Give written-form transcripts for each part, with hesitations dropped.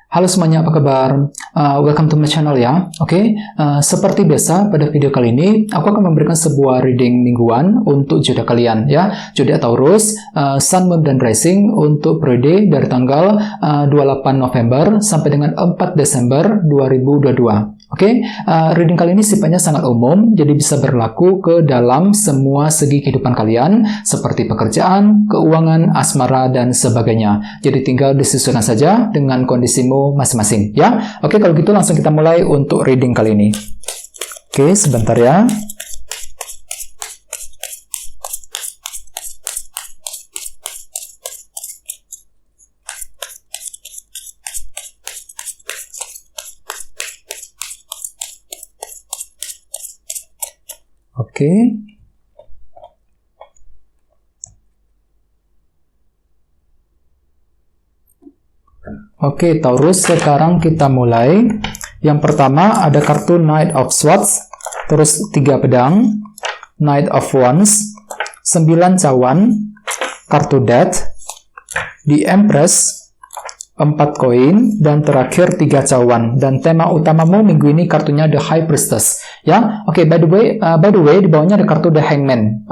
Halo semuanya, apa kabar? Welcome to my channel ya. Seperti biasa pada video kali ini aku akan memberikan sebuah reading mingguan untuk zodiak kalian ya. Zodiak Taurus, Sun, Moon, dan Rising untuk periode dari tanggal 28 November sampai dengan 4 Desember 2022. Reading kali ini sifatnya sangat umum, jadi bisa berlaku ke dalam semua segi kehidupan kalian seperti pekerjaan, keuangan, asmara, dan sebagainya. Jadi tinggal disesuaikan saja dengan kondisimu masing-masing ya. Kalau gitu langsung kita mulai untuk reading kali ini. Sebentar ya. Taurus, sekarang kita mulai. Yang pertama ada kartu Knight of Swords, terus 3 pedang, Knight of Wands, 9 cawan, kartu Death, The Empress, 4 koin, dan terakhir 3 cawan. Dan tema utamamu minggu ini kartunya The High Priestess ya. By the way di bawahnya ada kartu The Hangman.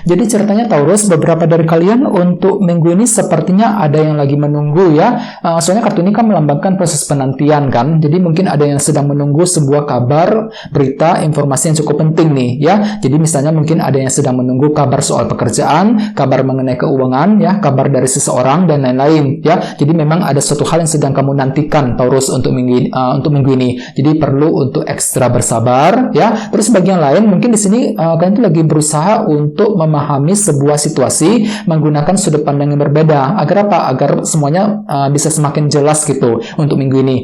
Jadi ceritanya Taurus, beberapa dari kalian untuk minggu ini sepertinya ada yang lagi menunggu ya. Soalnya kartu ini kan melambangkan proses penantian kan. Jadi mungkin ada yang sedang menunggu sebuah kabar, berita, informasi yang cukup penting nih ya. Jadi misalnya mungkin ada yang sedang menunggu kabar soal pekerjaan, kabar mengenai keuangan ya, kabar dari seseorang dan lain-lain ya. Jadi memang ada suatu hal yang sedang kamu nantikan Taurus untuk minggu ini. Jadi perlu untuk ekstra bersabar ya. Terus bagian lain mungkin di sini kalian tuh lagi berusaha untuk memahami sebuah situasi menggunakan sudut pandang yang berbeda. Agar apa? Agar semuanya bisa semakin jelas gitu untuk minggu ini.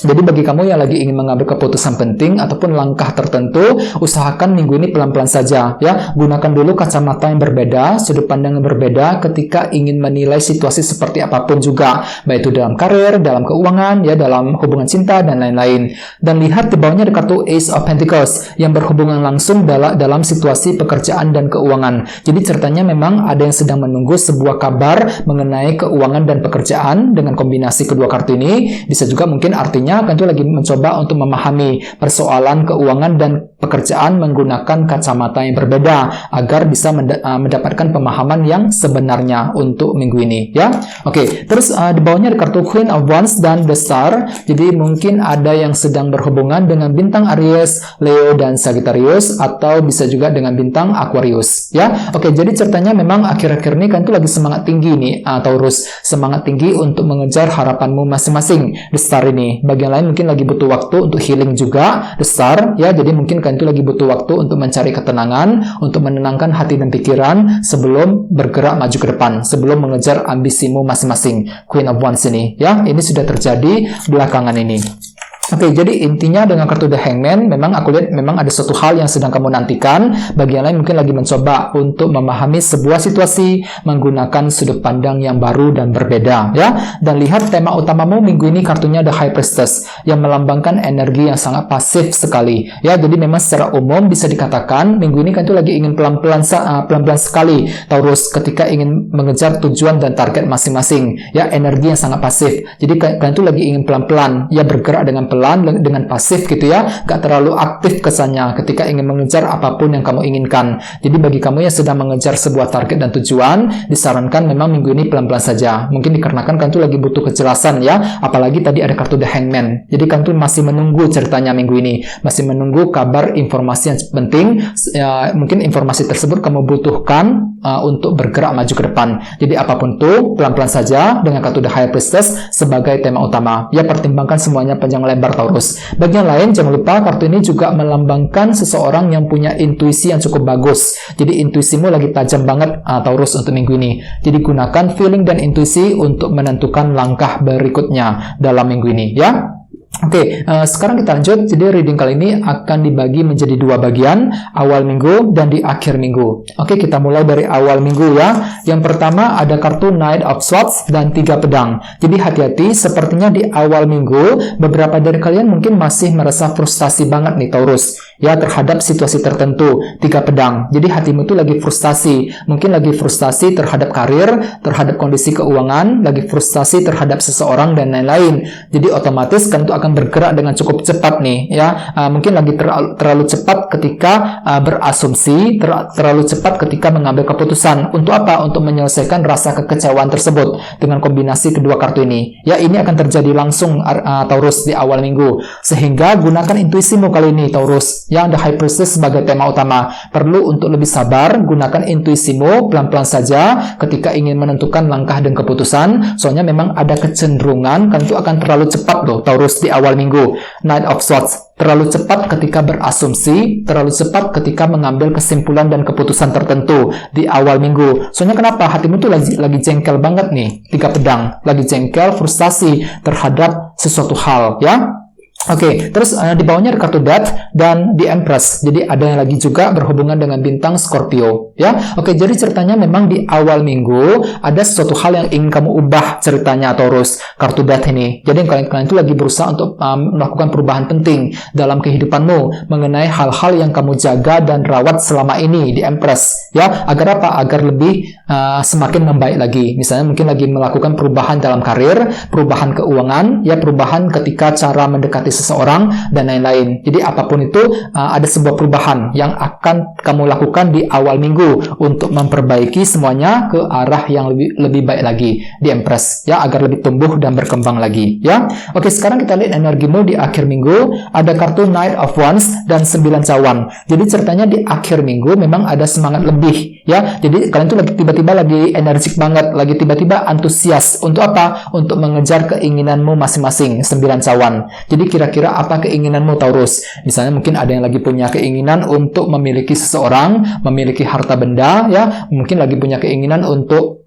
Jadi bagi kamu yang lagi ingin mengambil keputusan penting ataupun langkah tertentu, usahakan minggu ini pelan-pelan saja ya. Gunakan dulu kacamata yang berbeda, sudut pandang yang berbeda ketika ingin menilai situasi seperti apapun juga, baik itu dalam karir, dalam keuangan, ya, dalam hubungan cinta dan lain-lain. Dan lihat di bawahnya ada kartu Ace of Pentacles yang berhubungan langsung dalam situasi pekerjaan dan keuangan. Jadi ceritanya memang ada yang sedang menunggu sebuah kabar mengenai keuangan dan pekerjaan. Dengan kombinasi kedua kartu ini bisa juga mungkin artinya kan itu lagi mencoba untuk memahami persoalan keuangan dan pekerjaan menggunakan kacamata yang berbeda agar bisa mendapatkan pemahaman yang sebenarnya untuk minggu ini ya. Terus di bawahnya ada kartu Queen of Wands dan The Star. Jadi mungkin ada yang sedang berhubungan dengan bintang Aries, Leo, dan Sagittarius, atau bisa juga dengan bintang Aquarius ya. Jadi ceritanya memang akhir-akhir ini kan itu lagi semangat tinggi nih Taurus, semangat tinggi untuk mengejar harapanmu masing-masing. The Star ini bagian lain mungkin lagi butuh waktu untuk healing juga, The Star ya. Jadi mungkin kalian itu lagi butuh waktu untuk mencari ketenangan, untuk menenangkan hati dan pikiran sebelum bergerak maju ke depan, sebelum mengejar ambisimu masing-masing. Queen of Wands ini ya, ini sudah terjadi belakangan ini. Jadi intinya dengan kartu The Hangman, memang aku lihat memang ada suatu hal yang sedang kamu nantikan. Bagian lain mungkin lagi mencoba untuk memahami sebuah situasi menggunakan sudut pandang yang baru dan berbeda ya. Dan lihat tema utamamu minggu ini kartunya The High Priestess yang melambangkan energi yang sangat pasif sekali ya. Jadi memang secara umum bisa dikatakan minggu ini kan itu lagi ingin pelan-pelan sekali Taurus ketika ingin mengejar tujuan dan target masing-masing ya. Energi yang sangat pasif. Jadi kalian itu lagi ingin pelan-pelan ya, bergerak dengan pelan, dengan pasif gitu ya, gak terlalu aktif kesannya ketika ingin mengejar apapun yang kamu inginkan. Jadi bagi kamu yang sedang mengejar sebuah target dan tujuan, disarankan memang minggu ini pelan-pelan saja. Mungkin dikarenakan kan tuh lagi butuh kejelasan ya, apalagi tadi ada kartu The Hangman. Jadi kan tuh masih menunggu ceritanya minggu ini, masih menunggu kabar informasi yang penting ya. Mungkin informasi tersebut kamu butuhkan untuk bergerak maju ke depan. Jadi apapun tuh pelan-pelan saja dengan kartu The High Priestess sebagai tema utama ya. Pertimbangkan semuanya panjang lebar Taurus. Bagian lain jangan lupa kartu ini juga melambangkan seseorang yang punya intuisi yang cukup bagus. Jadi intuisimu lagi tajam banget Taurus untuk minggu ini. Jadi gunakan feeling dan intuisi untuk menentukan langkah berikutnya dalam minggu ini ya. Sekarang kita lanjut. Jadi reading kali ini akan dibagi menjadi 2 bagian, awal minggu dan di akhir minggu. Kita mulai dari awal minggu ya. Yang pertama ada kartu Knight of Swords dan 3 pedang. Jadi hati-hati, sepertinya di awal minggu beberapa dari kalian mungkin masih merasa frustasi banget nih Taurus ya terhadap situasi tertentu. 3 pedang. Jadi hatimu itu lagi frustasi. Mungkin lagi frustasi terhadap karir, terhadap kondisi keuangan, lagi frustasi terhadap seseorang dan lain-lain. Jadi otomatis kan itu akan bergerak dengan cukup cepat nih, ya. Mungkin lagi terlalu cepat ketika berasumsi, terlalu cepat ketika mengambil keputusan. Untuk apa? Untuk menyelesaikan rasa kekecewaan tersebut dengan kombinasi kedua kartu ini. Ya, ini akan terjadi langsung Taurus di awal minggu. Sehingga gunakan intuisimu kali ini Taurus. Yang The High Priestess sebagai tema utama. Perlu untuk lebih sabar, gunakan intuisimu pelan-pelan saja ketika ingin menentukan langkah dan keputusan. Soalnya memang ada kecenderungan kan itu akan terlalu cepat loh Taurus di awal minggu. Knight of Swords. Terlalu cepat ketika berasumsi, terlalu cepat ketika mengambil kesimpulan dan keputusan tertentu di awal minggu. Soalnya kenapa? Hatimu tuh lagi jengkel banget nih. 3 pedang. Lagi jengkel, frustasi terhadap sesuatu hal, ya. Oke, terus di bawahnya ada kartu Death dan The Empress. Jadi ada yang lagi juga berhubungan dengan bintang Scorpio, ya. Oke, jadi ceritanya memang di awal minggu ada sesuatu hal yang ingin kamu ubah ceritanya Taurus. Kartu Death ini. Jadi kalian itu lagi berusaha untuk melakukan perubahan penting dalam kehidupanmu mengenai hal-hal yang kamu jaga dan rawat selama ini di Empress, ya. Agar apa? Agar lebih semakin membaik lagi. Misalnya mungkin lagi melakukan perubahan dalam karir, perubahan keuangan, ya, perubahan ketika cara mendekati seseorang dan lain-lain. Jadi apapun itu ada sebuah perubahan yang akan kamu lakukan di awal minggu untuk memperbaiki semuanya ke arah yang lebih baik lagi di Empress, ya, agar lebih tumbuh dan berkembang lagi, ya. Oke, sekarang kita lihat energimu di akhir minggu. Ada kartu Knight of Wands dan 9 cawan. Jadi ceritanya di akhir minggu memang ada semangat lebih, ya. Jadi kalian tuh tiba-tiba lagi energik banget, lagi tiba-tiba antusias. Untuk apa? Untuk mengejar keinginanmu masing-masing. 9 cawan. Jadi kira-kira apa keinginanmu Taurus? Misalnya mungkin ada yang lagi punya keinginan untuk memiliki seseorang, memiliki harta benda, ya. Mungkin lagi punya keinginan untuk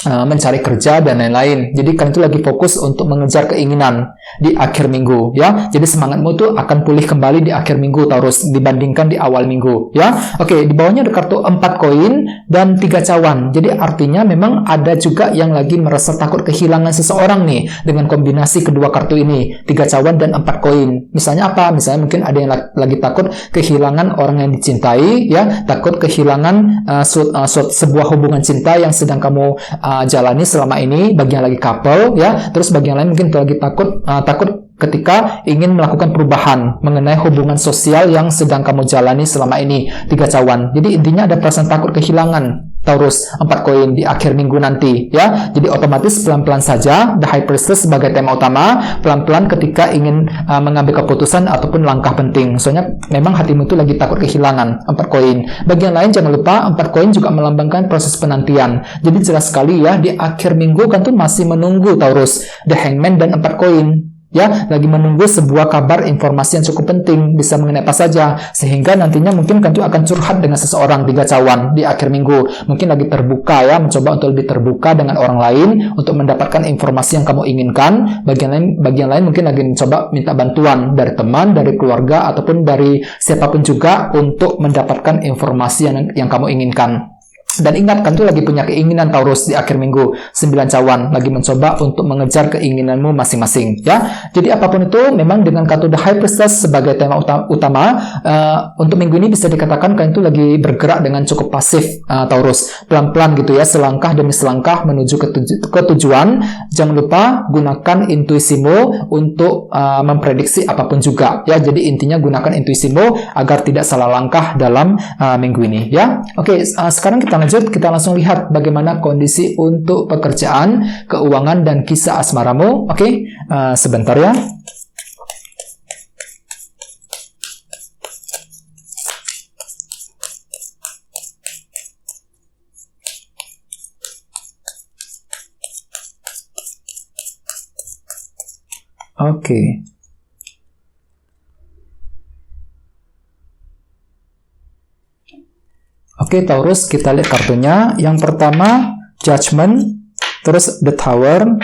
mencari kerja dan lain-lain. Jadi kalian itu lagi fokus untuk mengejar keinginan di akhir minggu, ya. Jadi semangatmu tuh akan pulih kembali di akhir minggu Taurus dibandingkan di awal minggu, ya. Oke, di bawahnya ada kartu 4 koin dan 3 cawan. Jadi artinya memang ada juga yang lagi merasa takut kehilangan seseorang nih dengan kombinasi kedua kartu ini, 3 cawan dan 4 koin. Misalnya apa? Misalnya mungkin ada yang lagi takut kehilangan orang yang dicintai, ya, takut kehilangan sebuah hubungan cinta yang sedang kamu jalani selama ini, bagi yang lagi couple, ya. Terus bagi yang lain mungkin lagi takut ketika ingin melakukan perubahan mengenai hubungan sosial yang sedang kamu jalani selama ini. 3 cawan. Jadi intinya ada perasaan takut kehilangan Taurus 4 koin di akhir minggu nanti, ya. Jadi otomatis pelan-pelan saja The High Priestess sebagai tema utama, pelan-pelan ketika ingin mengambil keputusan ataupun langkah penting. Soalnya memang hatimu itu lagi takut kehilangan 4 koin. Bagi yang lain jangan lupa 4 koin juga melambangkan proses penantian. Jadi jelas sekali ya, di akhir minggu kan tuh masih menunggu Taurus The Hangman dan 4 koin. Ya, lagi menunggu sebuah kabar informasi yang cukup penting, bisa mengenai apa saja, sehingga nantinya mungkin Kantu akan curhat dengan seseorang 3 cawan di akhir minggu. Mungkin lagi terbuka ya, mencoba untuk lebih terbuka dengan orang lain untuk mendapatkan informasi yang kamu inginkan. Bagian lain mungkin lagi mencoba minta bantuan dari teman, dari keluarga, ataupun dari siapapun juga untuk mendapatkan informasi yang kamu inginkan. Dan ingat, Kantu lagi punya keinginan Taurus di akhir minggu, 9 cawan, lagi mencoba untuk mengejar keinginanmu masing-masing, ya. Jadi apapun itu, memang dengan kartu The High Priestess sebagai tema utama, untuk minggu ini bisa dikatakan Kantu lagi bergerak dengan cukup pasif, Taurus, pelan-pelan gitu ya, selangkah demi selangkah menuju ke tujuan. Jangan lupa gunakan intuisimu untuk memprediksi apapun juga, ya. Jadi intinya gunakan intuisimu agar tidak salah langkah dalam minggu ini, ya. Oke, sekarang kita langsung lihat bagaimana kondisi untuk pekerjaan, keuangan, dan kisah asmaramu. Oke, sebentar ya. Oke. Oke, Taurus, kita lihat kartunya. Yang pertama, Judgment, terus The Tower,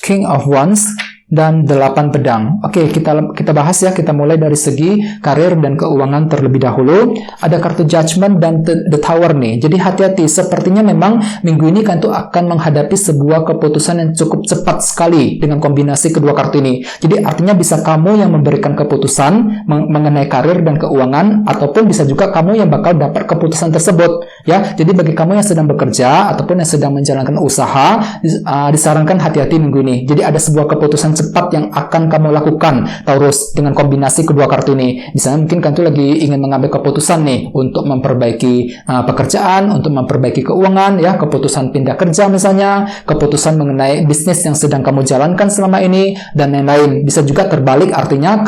King of Wands, dan 8 pedang. Oke, kita bahas ya. Kita mulai dari segi karir dan keuangan terlebih dahulu. Ada kartu Judgment dan The Tower nih. Jadi hati-hati, sepertinya memang minggu ini kalian tuh akan menghadapi sebuah keputusan yang cukup cepat sekali dengan kombinasi kedua kartu ini. Jadi artinya bisa kamu yang memberikan keputusan mengenai karir dan keuangan, ataupun bisa juga kamu yang bakal dapat keputusan tersebut ya. Jadi bagi kamu yang sedang bekerja ataupun yang sedang menjalankan usaha, disarankan hati-hati minggu ini. Jadi ada sebuah keputusan cepat yang akan kamu lakukan, Taurus, dengan kombinasi kedua kartu ini. Misalnya mungkin kamu lagi ingin mengambil keputusan nih untuk memperbaiki pekerjaan, untuk memperbaiki keuangan ya, keputusan pindah kerja misalnya, keputusan mengenai bisnis yang sedang kamu jalankan selama ini, dan lain-lain. Bisa juga terbalik, artinya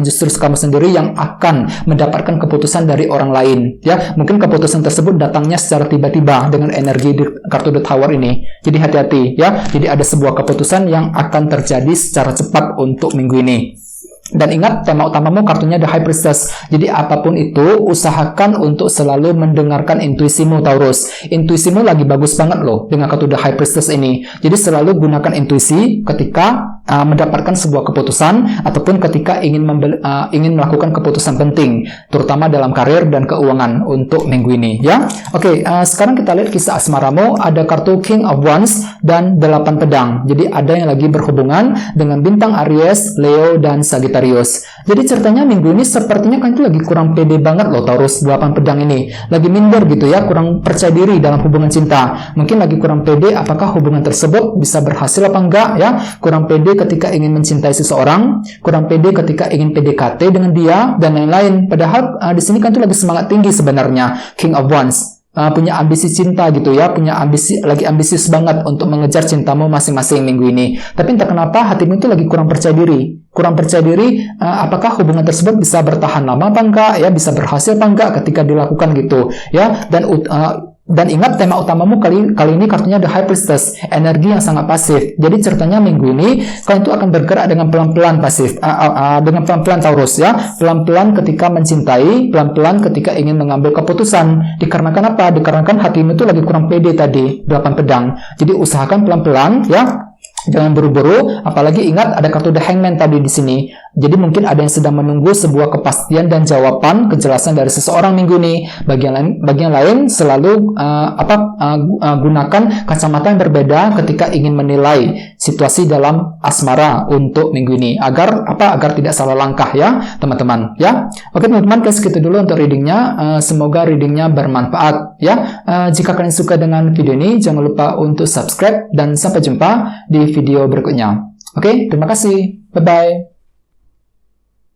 justru kamu sendiri yang akan mendapatkan keputusan dari orang lain ya. Mungkin keputusan tersebut datangnya secara tiba-tiba dengan energi di kartu The Tower ini. Jadi hati-hati ya. Jadi ada sebuah keputusan yang akan terjadi secara cepat untuk minggu ini. Dan ingat, tema utamamu kartunya The High Priestess. Jadi apapun itu, usahakan untuk selalu mendengarkan intuisimu, Taurus. Intuisimu lagi bagus banget loh dengan kartu The High Priestess ini. Jadi selalu gunakan intuisi ketika mendapatkan sebuah keputusan, ataupun ketika ingin melakukan keputusan penting, terutama dalam karir dan keuangan untuk minggu ini ya. Oke, sekarang kita lihat kisah asmaramu. Ada kartu King of Wands dan 8 pedang. Jadi ada yang lagi berhubungan dengan bintang Aries, Leo, dan Sagittarius. Jadi ceritanya minggu ini sepertinya kan itu lagi kurang pede banget loh, Taurus. 8 pedang ini lagi minder gitu ya, kurang percaya diri dalam hubungan cinta. Mungkin lagi kurang pede apakah hubungan tersebut bisa berhasil apa enggak ya. Kurang pede ketika ingin mencintai seseorang, kurang pede ketika ingin PDKT dengan dia, dan lain-lain. Padahal di sini kan itu lagi semangat tinggi sebenarnya King of Wands. Punya ambisi cinta gitu ya, lagi ambisius banget untuk mengejar cintamu masing-masing minggu ini. Tapi entah kenapa hatimu itu lagi kurang percaya diri. Apakah hubungan tersebut bisa bertahan lama apa enggak ya, bisa berhasil apa enggak ketika dilakukan gitu ya. Dan ingat, tema utamamu kali ini kartunya The High Priestess, energi yang sangat pasif. Jadi ceritanya minggu ini kalian itu akan bergerak dengan pelan-pelan pasif, dengan pelan-pelan, Taurus ya, pelan-pelan ketika mencintai, pelan-pelan ketika ingin mengambil keputusan. Dikarenakan apa? Dikarenakan hatimu itu lagi kurang pede tadi, 8 pedang. Jadi usahakan pelan-pelan ya. Jangan buru-buru, apalagi ingat ada kartu The Hangman tadi di sini. Jadi mungkin ada yang sedang menunggu sebuah kepastian dan jawaban, kejelasan dari seseorang minggu ini. Bagian lain selalu gunakan kacamata yang berbeda ketika ingin menilai situasi dalam asmara untuk minggu ini, agar tidak salah langkah ya, teman-teman ya. Oke teman-teman, segitu dulu untuk readingnya. Semoga readingnya bermanfaat ya. Jika kalian suka dengan video ini, jangan lupa untuk subscribe, dan sampai jumpa di video berikutnya. Oke, terima kasih. Bye-bye.